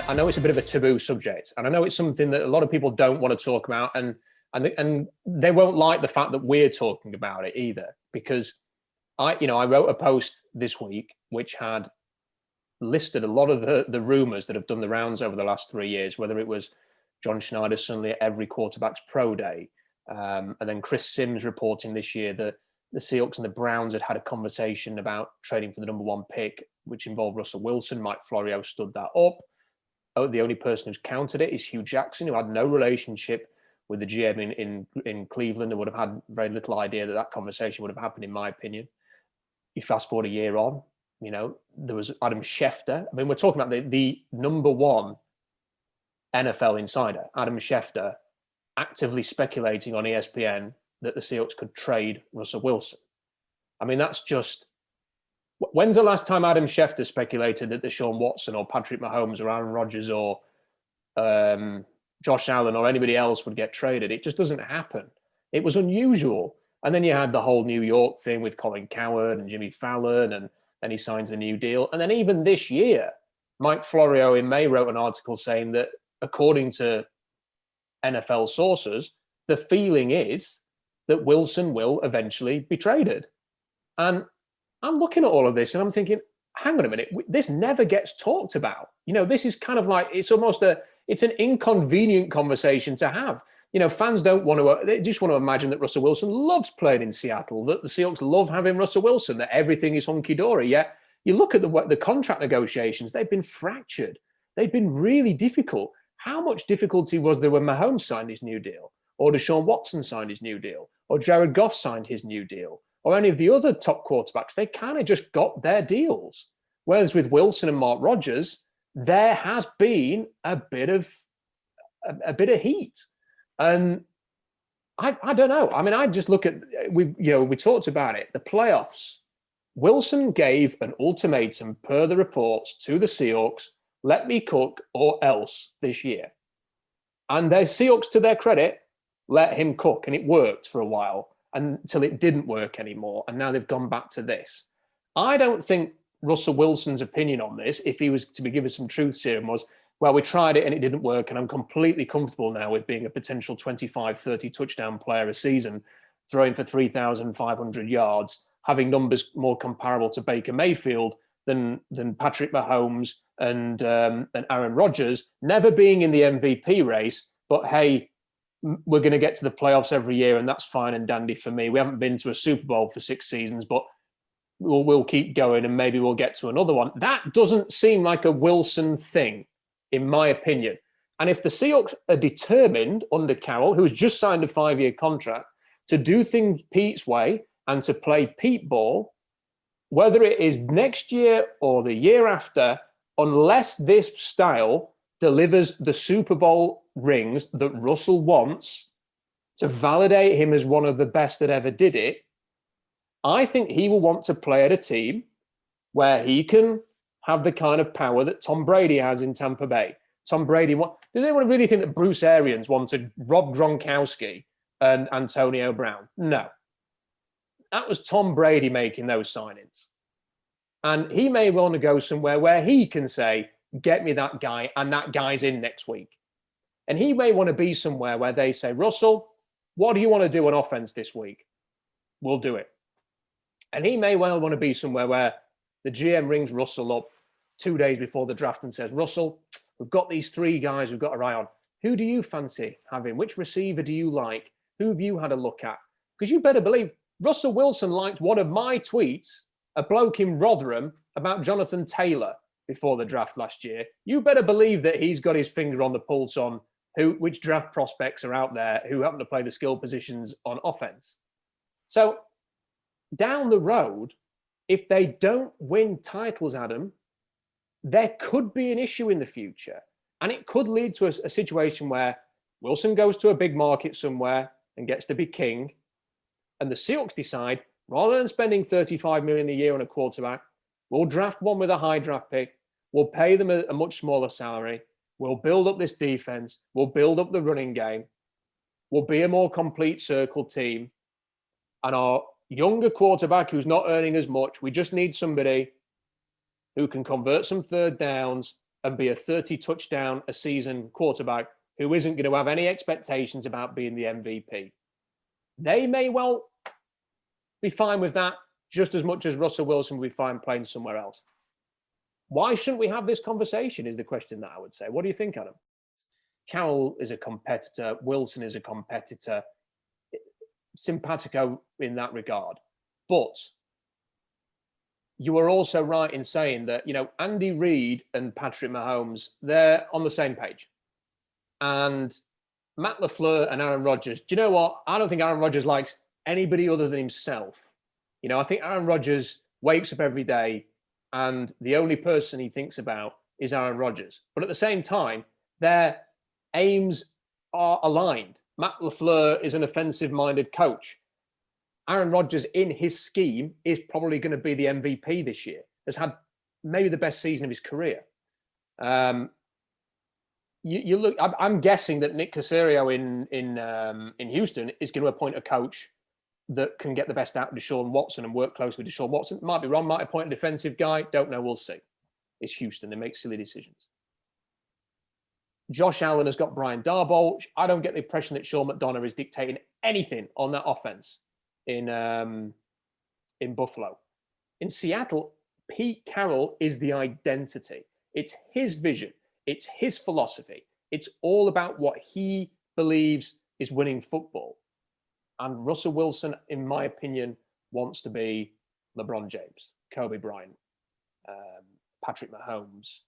I know it's a bit of a taboo subject, and I know it's something that a lot of people don't want to talk about, and they won't like the fact that we're talking about it either, because I wrote a post this week which had listed a lot of the rumors that have done the rounds over the last 3 years, whether it was John Schneider suddenly at every quarterback's pro day, and then Chris Sims reporting this year that the Seahawks and the Browns had had a conversation about trading for the #1 pick, which involved Russell Wilson. Mike Florio stood that up. Oh, the only person who's countered it is Hugh Jackson, who had no relationship with the GM in Cleveland and would have had very little idea that conversation would have happened, in my opinion. You fast forward a year on, there was Adam Schefter. I mean, we're talking about the #1 NFL insider, Adam Schefter, actively speculating on ESPN that the Seahawks could trade Russell Wilson. I mean, that's just... When's the last time Adam Schefter speculated that Deshaun Watson or Patrick Mahomes or Aaron Rodgers or Josh Allen or anybody else would get traded? It just doesn't happen. It was unusual. And then you had the whole New York thing with Colin Cowherd and Jimmy Fallon, and then he signs a new deal. And then even this year, Mike Florio in May wrote an article saying that, according to NFL sources, the feeling is that Wilson will eventually be traded. And I'm looking at all of this and I'm thinking, hang on a minute, this never gets talked about. This is kind of like, it's almost it's an inconvenient conversation to have. Fans don't want to, they just want to imagine that Russell Wilson loves playing in Seattle, that the Seahawks love having Russell Wilson, that everything is hunky-dory. Yet you look at the contract negotiations, they've been fractured. They've been really difficult. How much difficulty was there when Mahomes signed his new deal, or Deshaun Watson signed his new deal, or Jared Goff signed his new deal, or any of the other top quarterbacks? They kind of just got their deals. Whereas with Wilson and Mark Rodgers, there has been a bit of heat. And I don't know. I mean, I just look at, we talked about it, the playoffs. Wilson gave an ultimatum per the reports to the Seahawks: let me cook or else this year. And the Seahawks, to their credit, let him cook, and it worked for a while until it didn't work anymore. And now they've gone back to this. I don't think Russell Wilson's opinion on this, if he was to be given some truth serum, was, well, we tried it and it didn't work, and I'm completely comfortable now with being a potential 25, 30 touchdown player a season, throwing for 3,500 yards, having numbers more comparable to Baker Mayfield than Patrick Mahomes and Aaron Rodgers, never being in the MVP race. But hey, we're going to get to the playoffs every year, and that's fine and dandy for me. We haven't been to a Super Bowl for 6 seasons, but we'll keep going, and maybe we'll get to another one. That doesn't seem like a Wilson thing, in my opinion. And if the Seahawks are determined under Carroll, who's just signed a 5-year contract, to do things Pete's way and to play Pete ball, whether it is next year or the year after, unless this style delivers the Super Bowl rings that Russell wants to validate him as one of the best that ever did it, I think he will want to play at a team where he can have the kind of power that Tom Brady has in Tampa Bay. Tom Brady, does anyone really think that Bruce Arians wanted Rob Gronkowski and Antonio Brown? No. That was Tom Brady making those signings. And he may want to go somewhere where he can say, get me that guy, and that guy's in next week. And he may want to be somewhere where they say, Russell, what do you want to do on offense this week? We'll do it. And he may well want to be somewhere where the GM rings Russell up 2 days before the draft and says, Russell, we've got these 3 guys we've got our eye on. Who do you fancy having? Which receiver do you like? Who have you had a look at? Because you better believe Russell Wilson liked one of my tweets, a bloke in Rotherham, about Jonathan Taylor before the draft last year. You better believe that he's got his finger on the pulse on which draft prospects are out there who happen to play the skill positions on offense. So down the road, If they don't win titles, Adam, there could be an issue in the future. And it could lead to a situation where Wilson goes to a big market somewhere and gets to be king. And the Seahawks decide, rather than spending $35 million a year on a quarterback, we'll draft one with a high draft pick. We'll pay them a much smaller salary. We'll build up this defense. We'll build up the running game. We'll be a more complete circle team. And our younger quarterback who's not earning as much, we just need somebody who can convert some third downs and be a 30 touchdown a season quarterback who isn't going to have any expectations about being the MVP. They may well be fine with that just as much as Russell Wilson will be fine playing somewhere else. Why shouldn't we have this conversation is the question that I would say. What do you think, Adam? Carroll is a competitor. Wilson is a competitor. Simpatico in that regard. But you are also right in saying that, Andy Reid and Patrick Mahomes, they're on the same page. And Matt LaFleur and Aaron Rodgers, do you know what? I don't think Aaron Rodgers likes anybody other than himself. I think Aaron Rodgers wakes up every day and the only person he thinks about is Aaron Rodgers. But at the same time, their aims are aligned. Matt LaFleur is an offensive-minded coach. Aaron Rodgers, in his scheme, is probably going to be the MVP this year. Has had maybe the best season of his career. You look. I'm guessing that Nick Caserio in Houston is going to appoint a coach that can get the best out of Deshaun Watson and work closely with Deshaun Watson. Might be wrong. Might appoint a defensive guy. Don't know. We'll see. It's Houston. They make silly decisions. Josh Allen has got Brian Darboh. I don't get the impression that Sean McDonough is dictating anything on that offense in Buffalo. In Seattle, Pete Carroll is the identity. It's his vision. It's his philosophy. It's all about what he believes is winning football. And Russell Wilson, in my opinion, wants to be LeBron James, Kobe Bryant, Patrick Mahomes,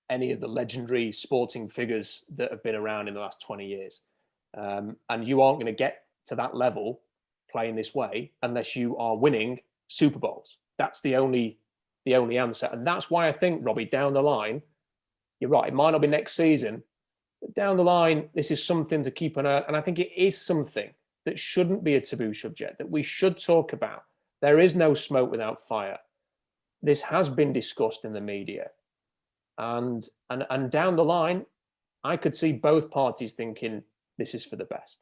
any of the legendary sporting figures that have been around in the last 20 years. And you aren't going to get to that level playing this way unless you are winning Super Bowls. That's the only answer. And that's why I think, Robbie, down the line, you're right, it might not be next season, but down the line, this is something to keep an eye on. And I think it is something that shouldn't be a taboo subject, that we should talk about. There is no smoke without fire. This has been discussed in the media. And down the line, I could see both parties thinking this is for the best.